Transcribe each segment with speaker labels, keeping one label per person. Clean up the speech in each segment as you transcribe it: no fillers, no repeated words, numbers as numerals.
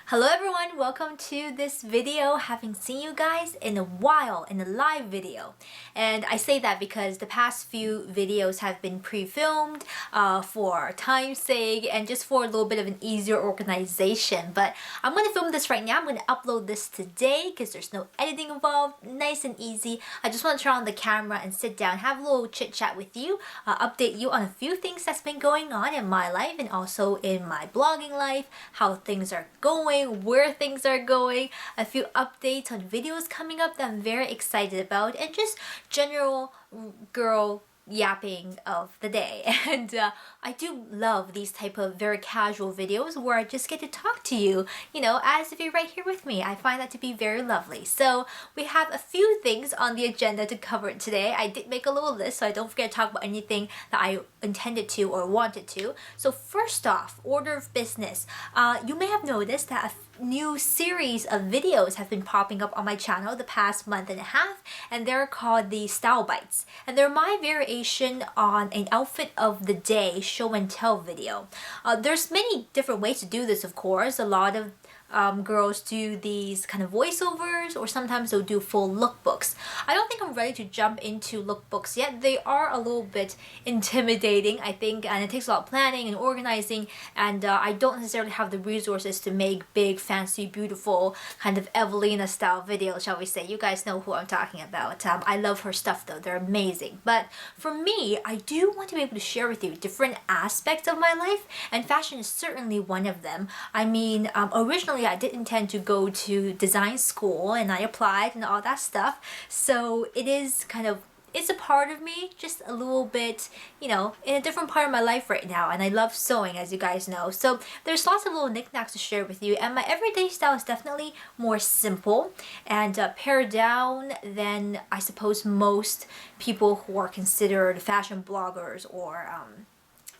Speaker 1: Hello everyone, welcome to this video. Haven't seen you guys in a while in a live video. And I say that because the past few videos have been pre-filmed for time's sake and just for a little bit of an easier organization. But I'm going to film this right now. I'm going to upload this today because there's no editing involved. Nice and easy. I just want to turn on the camera and sit down, have a little chit chat with you, update you on a few things that's been going on in my life and also in my blogging life, how things are going, where things are going, a few updates on videos coming up that I'm very excited about, and just general girl yapping of the day. And I do love these type of very casual videos where I just get to talk to you, as if you're right here with me. I find that to be very lovely. So we have a few things on the agenda to cover today. I did make a little list so I don't forget to talk about anything that I intended to or wanted to. So first off, order of business. You may have noticed that a new series of videos have been popping up on my channel the past month and a half, and they're called the StyleBites, and they're my variation on an outfit of the day show and tell video. There's many different ways to do this, of course. A lot of girls do these kind of voiceovers, or sometimes they'll do full lookbooks. I don't think I'm ready to jump into lookbooks yet. They are a little bit intimidating, I think, and it takes a lot of planning and organizing, and I don't necessarily have the resources to make big, fancy, beautiful kind of Evelina style videos, shall we say. You guys know who I'm talking about. I love her stuff though, they're amazing. But for me, I do want to be able to share with you different aspects of my life, and fashion is certainly one of them. I mean, originally I did intend to go to design school and I applied and all that stuff, so it's a part of me, just a little bit, in a different part of my life right now, and I love sewing, as you guys know. So there's lots of little knickknacks to share with you, and my everyday style is definitely more simple and pared down than I suppose most people who are considered fashion bloggers or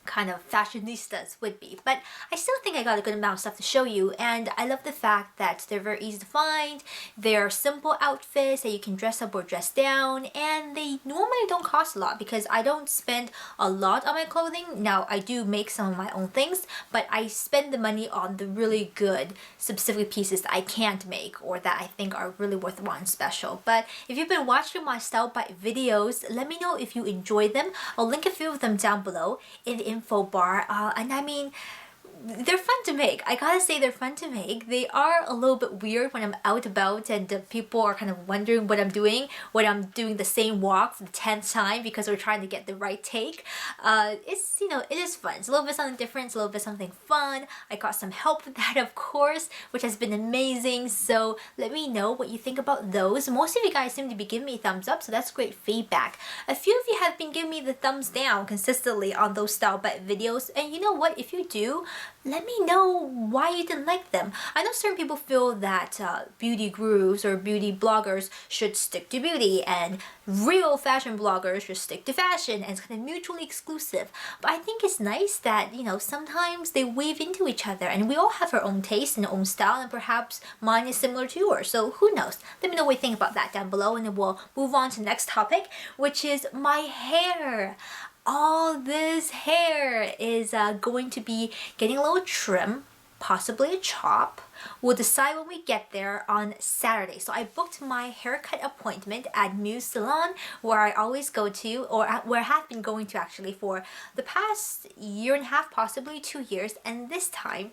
Speaker 1: kind of fashionistas would be. But I still think I got a good amount of stuff to show you, and I love the fact that they're very easy to find. They're simple outfits that you can dress up or dress down, and they normally don't cost a lot because I don't spend a lot on my clothing. Now, I do make some of my own things, but I spend the money on the really good specific pieces that I can't make or that I think are really worthwhile and special. But if you've been watching my StyleBite videos, let me know if you enjoy them. I'll link a few of them down below in the info bar, and I mean, they're fun to make. I gotta say, they're fun to make. They are a little bit weird when I'm out about and people are kind of wondering what I'm doing when I'm doing the same walk for the 10th time because we're trying to get the right take. It's, it is fun. It's a little bit something different. It's a little bit something fun. I got some help with that, of course, which has been amazing. So let me know what you think about those. Most of you guys seem to be giving me thumbs up, so that's great feedback. A few of you have been giving me the thumbs down consistently on those StyleBite videos, and you know what? If you do, let me know why you didn't like them. I know certain people feel that beauty gurus or beauty bloggers should stick to beauty and real fashion bloggers should stick to fashion, and it's kind of mutually exclusive. But I think it's nice that, sometimes they weave into each other, and we all have our own taste and own style, and perhaps mine is similar to yours. So who knows? Let me know what you think about that down below, and then we'll move on to the next topic, which is my hair. All this hair is going to be getting a little trim, possibly a chop. We'll decide when we get there on Saturday. So I booked my haircut appointment at Muse Salon, where I always go to, or where I have been going to actually for the past year and a half, possibly 2 years. And this time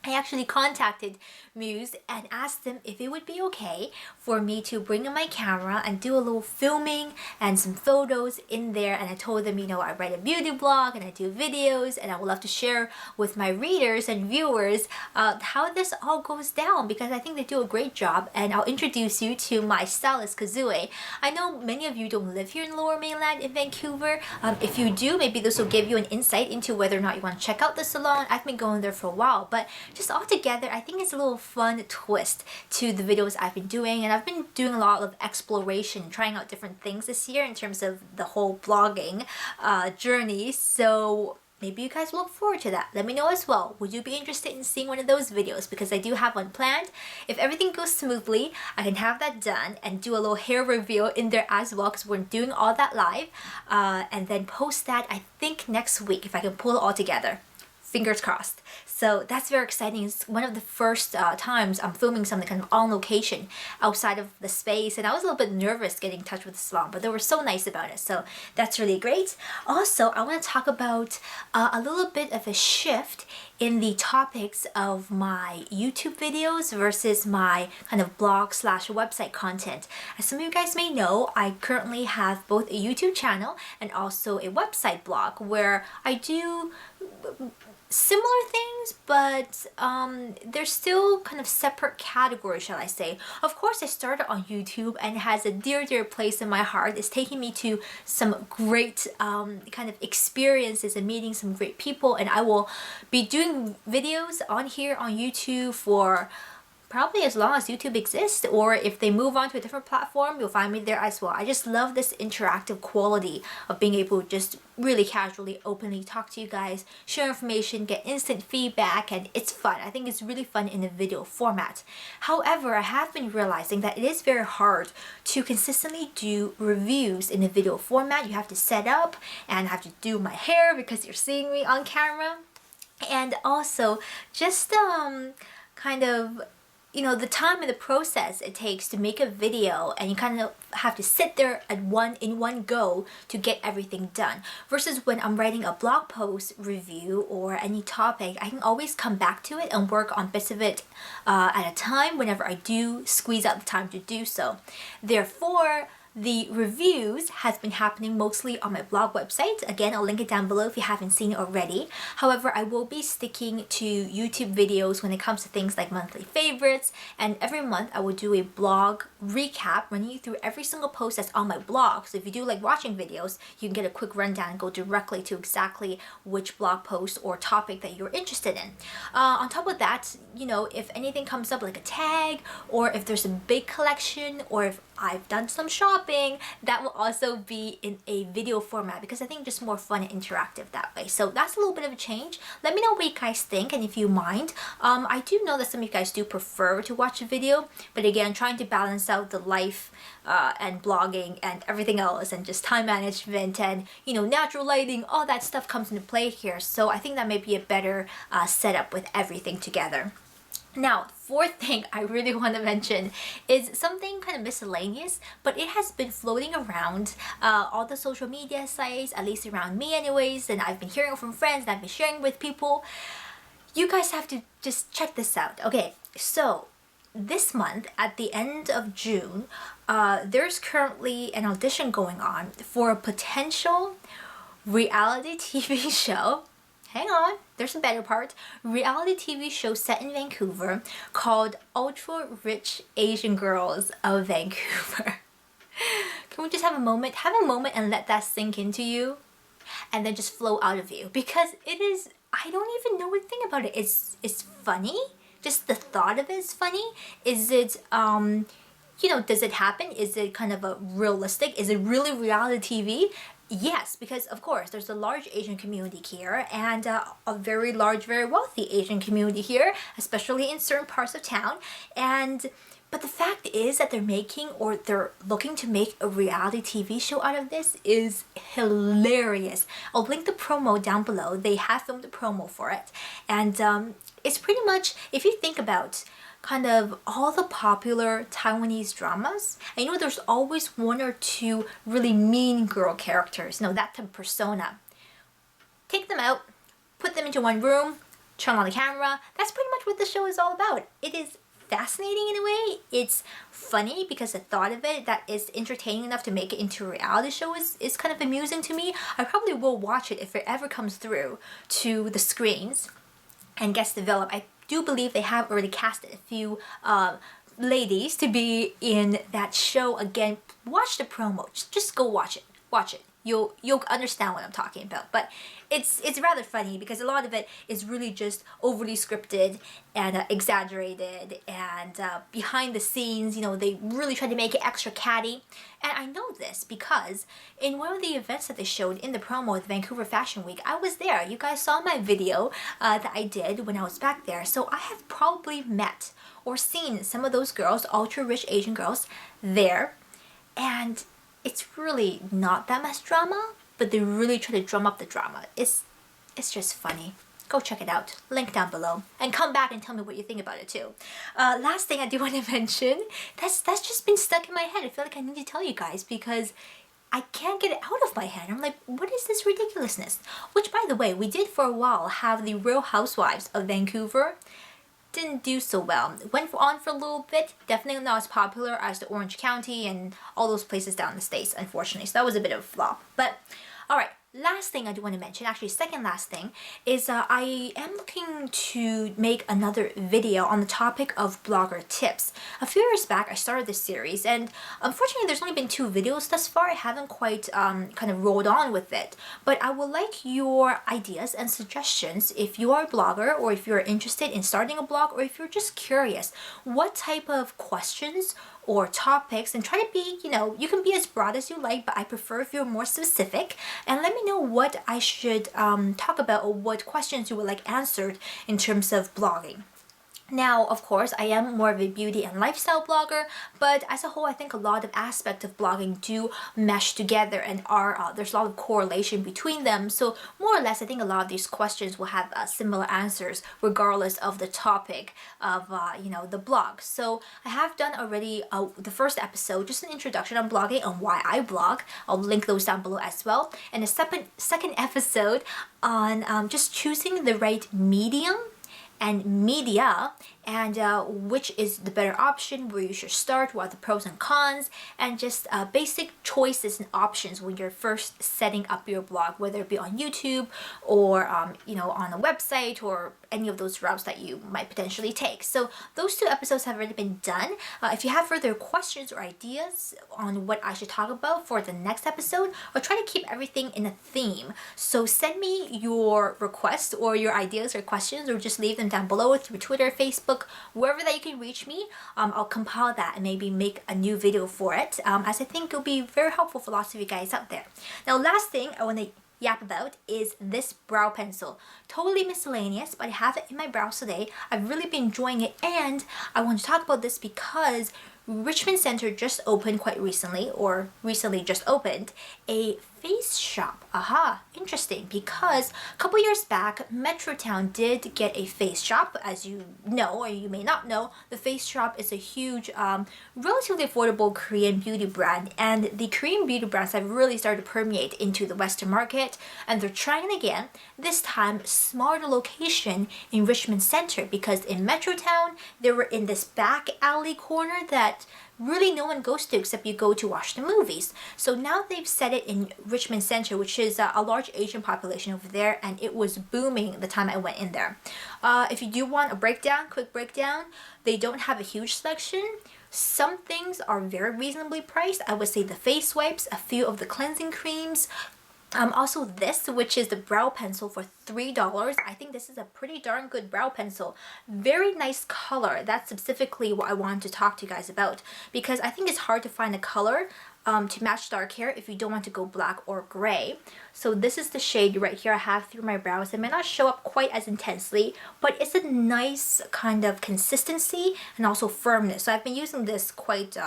Speaker 1: I actually contacted Muse and asked them if it would be okay for me to bring in my camera and do a little filming and some photos in there. And I told them, I write a beauty blog and I do videos, and I would love to share with my readers and viewers how this all goes down, because I think they do a great job. And I'll introduce you to my stylist, Kazue. I know many of you don't live here in Lower Mainland in Vancouver. If you do, maybe this will give you an insight into whether or not you want to check out the salon. I've been going there for a while, but just all together, I think it's a little fun twist to the videos I've been doing, and I've been doing a lot of exploration, trying out different things this year in terms of the whole blogging journey. So maybe you guys look forward to that. Let me know as well. Would you be interested in seeing one of those videos? Because I do have one planned. If everything goes smoothly, I can have that done and do a little hair reveal in there as well, because we're doing all that live, and then post that, I think, next week if I can pull it all together. fingers crossed. So that's very exciting. It's one of the first times I'm filming something kind of on location outside of the space, and I was a little bit nervous getting in touch with the salon, but they were so nice about it, so that's really great. Also, I want to talk about a little bit of a shift in the topics of my YouTube videos versus my kind of blog slash website content. As some of you guys may know, I currently have both a YouTube channel and also a website blog where I do similar things, but they're still kind of separate categories, shall I say. Of course, I started on YouTube and it has a dear place in my heart. It's taking me to some great kind of experiences and meeting some great people, and I will be doing videos on here on YouTube for probably as long as YouTube exists, or if they move on to a different platform, you'll find me there as well. I just love this interactive quality of being able to just really casually, openly talk to you guys, share information, get instant feedback, and it's fun. I think it's really fun in a video format. However, I have been realizing that it is very hard to consistently do reviews in a video format. You have to set up and have to do my hair because you're seeing me on camera. And also just kind of, you know, the time and the process it takes to make a video, and you kind of have to sit there in one go to get everything done, versus when I'm writing a blog post review or any topic, I can always come back to it and work on bits of it at a time whenever I do squeeze out the time to do so. Therefore, the reviews has been happening mostly on my blog website. Again, I'll link it down below if you haven't seen it already. However, I will be sticking to YouTube videos when it comes to things like monthly favorites, and every month I will do a blog recap running you through every single post that's on my blog. So if you do like watching videos, you can get a quick rundown and go directly to exactly which blog post or topic that you're interested in. On top of that, you know, if anything comes up like a tag, or if there's a big collection, or if I've done some shopping, that will also be in a video format, because I think just more fun and interactive that way. So that's a little bit of a change. Let me know what you guys think and if you mind. I do know that some of you guys do prefer to watch a video, but again, trying to balance out the life and blogging and everything else, and just time management and, you know, natural lighting, all that stuff comes into play here. So I think that may be a better setup with everything together. Now, fourth thing I really want to mention is something kind of miscellaneous, but it has been floating around all the social media sites, at least around me anyways, and I've been hearing from friends and I've been sharing with people. You guys have to just check this out. Okay, so this month, at the end of June, there's currently an audition going on for a potential reality TV show. Hang on, there's a better part. Reality TV show set in Vancouver called Ultra Rich Asian Girls of Vancouver. Can we just have a moment? Have a moment and let that sink into you, and then just flow out of you, because it is, I don't even know what to think about it. It's funny. Just the thought of it is funny. Is it you know, does it happen? Is it kind of a realistic? Is it really reality TV? Yes, because of course there's a large Asian community here, and a very large, very wealthy Asian community here, especially in certain parts of town. But the fact is that they're looking to make a reality TV show out of this is hilarious. I'll link the promo down below. They have filmed a promo for it, and it's pretty much, if you think about kind of all the popular Taiwanese dramas, and you know, there's always one or two really mean girl characters, you know, that type of persona. Take them out, put them into one room, turn on the camera. That's pretty much what the show is all about. It is fascinating in a way. It's funny because the thought of it that is entertaining enough to make it into a reality show is kind of amusing to me. I probably will watch it if it ever comes through to the screens and gets developed. I do believe they have already casted a few ladies to be in that show. Again, watch the promo. Just go watch it. Watch it. You'll understand what I'm talking about. But it's rather funny because a lot of it is really just overly scripted and exaggerated, and behind the scenes, you know, they really try to make it extra catty. And I know this because in one of the events that they showed in the promo at the Vancouver Fashion Week, I was there. You guys saw my video that I did when I was back there. So I have probably met or seen some of those girls, ultra rich Asian girls, there. And it's really not that much drama, but they really try to drum up the drama. It's just funny. go check it out. Link down below. And come back and tell me what you think about it too. Last thing I do want to mention, that's just been stuck in my head. I feel like I need to tell you guys because I can't get it out of my head. I'm like, what is this ridiculousness? Which, by the way, we did for a while have the Real Housewives of Vancouver. Didn't do so well. Went on for a little bit. Definitely not as popular as the Orange County and all those places down in the States, unfortunately. So that was a bit of a flop. But, alright. Last thing I do want to mention, actually second last thing, is I am looking to make another video on the topic of blogger tips. A few years back I started this series and unfortunately there's only been 2 videos thus far. I haven't quite kind of rolled on with it. But I would like your ideas and suggestions if you are a blogger or if you're interested in starting a blog or if you're just curious. What type of questions or topics, and try to be, you can be as broad as you like, but I prefer if you're more specific, and let me know what I should talk about or what questions you would like answered in terms of blogging. Now, of course, I am more of a beauty and lifestyle blogger, but as a whole, I think a lot of aspects of blogging do mesh together and there's a lot of correlation between them. So more or less, I think a lot of these questions will have similar answers regardless of the topic of, the blog. So I have done already the first episode, just an introduction on blogging and why I blog. I'll link those down below as well. And the second episode on just choosing the right medium and media and which is the better option, where you should start, what are the pros and cons, and just basic choices and options when you're first setting up your blog, whether it be on YouTube or on a website or any of those routes that you might potentially take. So those 2 episodes have already been done. If you have further questions or ideas on what I should talk about for the next episode, I'll try to keep everything in a theme. So send me your requests or your ideas or questions, or just leave them down below through Twitter, Facebook, wherever that you can reach me. I'll compile that and maybe make a new video for it, as I think it'll be very helpful for lots of you guys out there. Now, last thing I want to yap about is this brow pencil. Totally miscellaneous, but I have it in my brows today. I've really been enjoying it, and I want to talk about this because Richmond Center just opened quite recently, or recently just opened, a FaceShop. Aha, interesting, because a couple years back, Metrotown did get a FaceShop. As you know, or you may not know, the FaceShop is a huge, relatively affordable Korean beauty brand, and the Korean beauty brands have really started to permeate into the Western market, and they're trying again, this time smarter location in Richmond Center, because in Metrotown, they were in this back alley corner that really no one goes to except you go to watch the movies. So now they've set it in Richmond Center, which is a large Asian population over there, and it was booming the time I went in there. If you do want a quick breakdown, they don't have a huge selection. Some things are very reasonably priced. I would say the face wipes, a few of the cleansing creams, also this, which is the brow pencil for $3. I think this is a pretty darn good brow pencil. Very nice color. That's specifically what I wanted to talk to you guys about, because I think it's hard to find a color to match dark hair if you don't want to go black or gray. So this is the shade right here I have through my brows. It may not show up quite as intensely, but it's a nice kind of consistency and also firmness. So I've been using this quite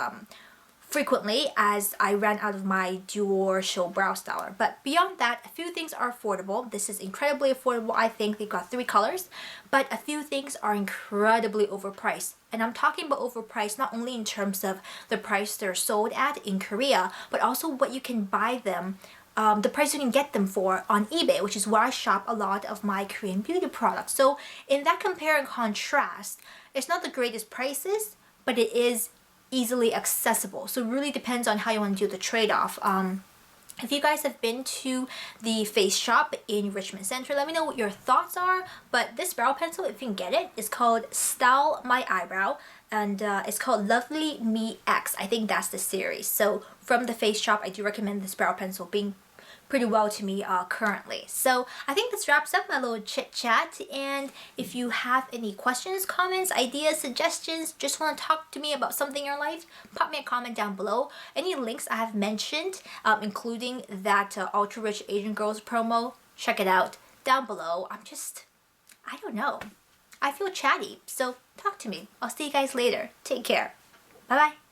Speaker 1: frequently as I ran out of my Dior Show Brow Styler. But beyond that, a few things are affordable. This is incredibly affordable. I think they've got 3 colors, but a few things are incredibly overpriced. And I'm talking about overpriced not only in terms of the price they're sold at in Korea, but also what you can buy them, the price you can get them for on eBay, which is where I shop a lot of my Korean beauty products. So in that compare and contrast, it's not the greatest prices, but it is easily accessible. So it really depends on how you want to do the trade-off. If you guys have been to the FaceShop in Richmond Center, let me know what your thoughts are. But this brow pencil, if you can get it, is called Style My Eyebrow, and it's called Lovely Me X. I think that's the series. So from the FaceShop, I do recommend this brow pencil, being pretty well to me currently. So I think this wraps up my little chit chat, and if you have any questions, comments, ideas, suggestions, just want to talk to me about something in your life, pop me a comment down below. Any links I have mentioned, including that Ultra Rich Asian Girls promo, check it out down below. I don't know. I feel chatty, so talk to me. I'll see you guys later. Take care. Bye bye.